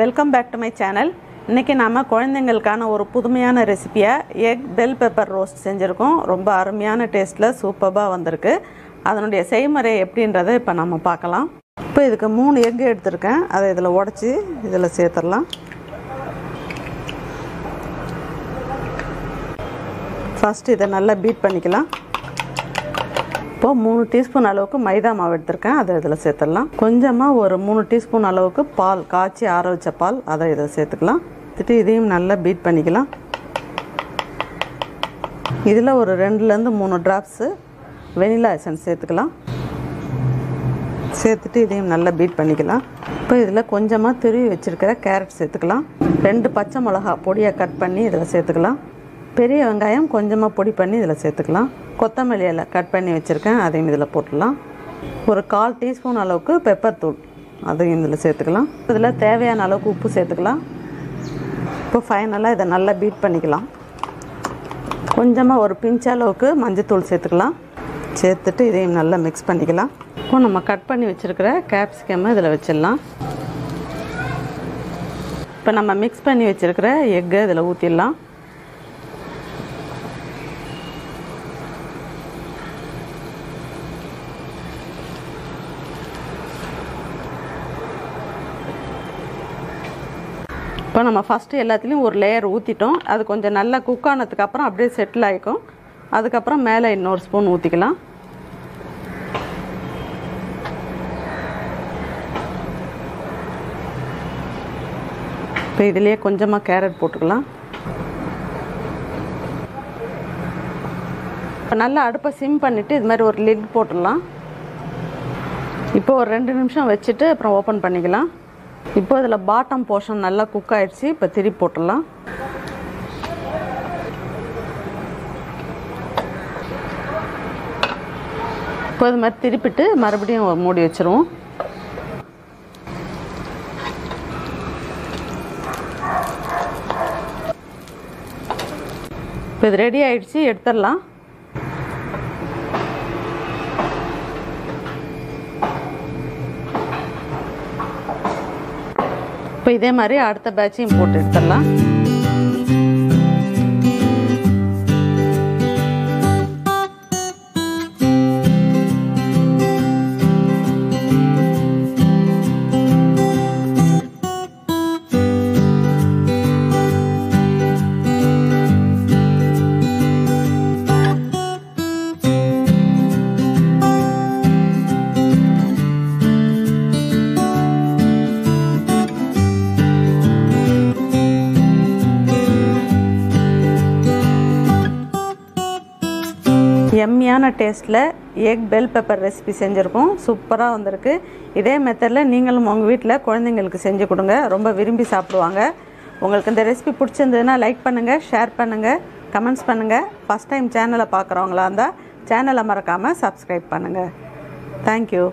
Welcome back to my channel. இன்றைக்கி நாம் குழந்தைங்களுக்கான ஒரு புதுமையான ரெசிபியாக எக் பெல் பெப்பர் ரோஸ்ட் செஞ்சுருக்கோம். ரொம்ப அருமையான டேஸ்ட்டில் சூப்பராக வந்திருக்கு. அதனுடைய செய்முறை எப்படின்றத இப்போ நம்ம பார்க்கலாம். இப்போ இதுக்கு 3 எக் எடுத்திருக்கேன். அதை இதில் உடச்சி இதில் சேர்த்துடலாம். ஃபஸ்ட்டு இதை நல்லா பீட் பண்ணிக்கலாம். இப்போது 3 டீஸ்பூன் அளவுக்கு மைதா மாவு எடுத்திருக்கேன். அதை இதில் சேர்த்துடலாம். கொஞ்சமாக ஒரு 3 டீஸ்பூன் அளவுக்கு பால், காய்ச்சி ஆற வச்ச பால், அதை இதில் சேர்த்துக்கலாம். இதையும் நல்லா பீட் பண்ணிக்கலாம். இதில் ஒரு 2லேருந்து 3 ட்ராப்ஸு வெனிலா எசன்ஸ் சேர்த்துக்கலாம். சேர்த்துட்டு இதையும் நல்லா பீட் பண்ணிக்கலாம். இப்போ இதில் கொஞ்சமாக துருவி வச்சுருக்கிற கேரட் சேர்த்துக்கலாம். 2 பச்சை மிளகா பொடியாக கட் பண்ணி இதில் சேர்த்துக்கலாம். பெரிய வெங்காயம் கொஞ்சமாக பொடி பண்ணி இதில் சேர்த்துக்கலாம். கொத்தமல்லி இலை கட் பண்ணி வச்சுருக்கேன், அதையும் இதில் போட்டுடலாம். ஒரு 1/4 டீஸ்பூன் அளவுக்கு பெப்பர் தூள், அதையும் இதில் சேர்த்துக்கலாம். இதில் தேவையான அளவுக்கு உப்பு சேர்த்துக்கலாம். இப்போ ஃபைனலாக இதை நல்லா பீட் பண்ணிக்கலாம். கொஞ்சமாக ஒரு பிஞ்ச் அளவுக்கு மஞ்சத்தூள் சேர்த்துக்கலாம். சேர்த்துட்டு இதையும் நல்லா மிக்ஸ் பண்ணிக்கலாம். இப்போ நம்ம கட் பண்ணி வச்சுருக்கிற கேப்சிகம்மை இதில் வச்சிடலாம். இப்போ நம்ம மிக்ஸ் பண்ணி வச்சுருக்கிற எக்கை இதில் ஊற்றிடலாம். இப்போ நம்ம ஃபஸ்ட்டு எல்லாத்துலேயும் ஒரு லேயர் ஊற்றிட்டோம். அது கொஞ்சம் நல்லா குக் ஆனதுக்கப்புறம் அப்படியே செட்டில் ஆகிக்கும். அதுக்கப்புறம் மேலே இன்னொரு ஸ்பூன் ஊற்றிக்கலாம். இப்போ இதிலேயே கொஞ்சமாக கேரட் போட்டுக்கலாம். இப்போ நல்லா அடுப்பை சிம் பண்ணிவிட்டு இது மாதிரி ஒரு லிட் போட்டுடலாம். இப்போ ஒரு 2 நிமிஷம் வச்சுட்டு அப்புறம் ஓப்பன் பண்ணிக்கலாம். இப்போ இதில் பாட்டம் போர்ஷன் நல்லா குக் ஆகிடுச்சு. இப்போ திருப்பி போட்டுடலாம். இப்போ இது மாதிரி திருப்பிட்டு மறுபடியும் மூடி வச்சுருவோம். இப்போ இது ரெடி ஆகிடுச்சு, எடுத்துடலாம். இப்போ இதே மாதிரி அடுத்த பேட்சையும் போட்டு எடுத்துடலாம். எம்மியான டேஸ்ட்டில் எக் பெல் பெப்பர் ரெசிபி செஞ்சுருக்கோம். சூப்பராக வந்திருக்கு. இதே மெத்தடில் நீங்களும் உங்கள் வீட்டில் குழந்தைங்களுக்கு செஞ்சு கொடுங்க. ரொம்ப விரும்பி சாப்பிடுவாங்க. உங்களுக்கு இந்த ரெசிபி பிடிச்சிருந்ததுன்னா லைக் பண்ணுங்கள், ஷேர் பண்ணுங்கள், கமெண்ட்ஸ் பண்ணுங்கள். ஃபஸ்ட் டைம் சேனலை பார்க்குறவங்களா இருந்தால் சேனலை மறக்காமல் சப்ஸ்கிரைப் பண்ணுங்கள். தேங்க்யூ.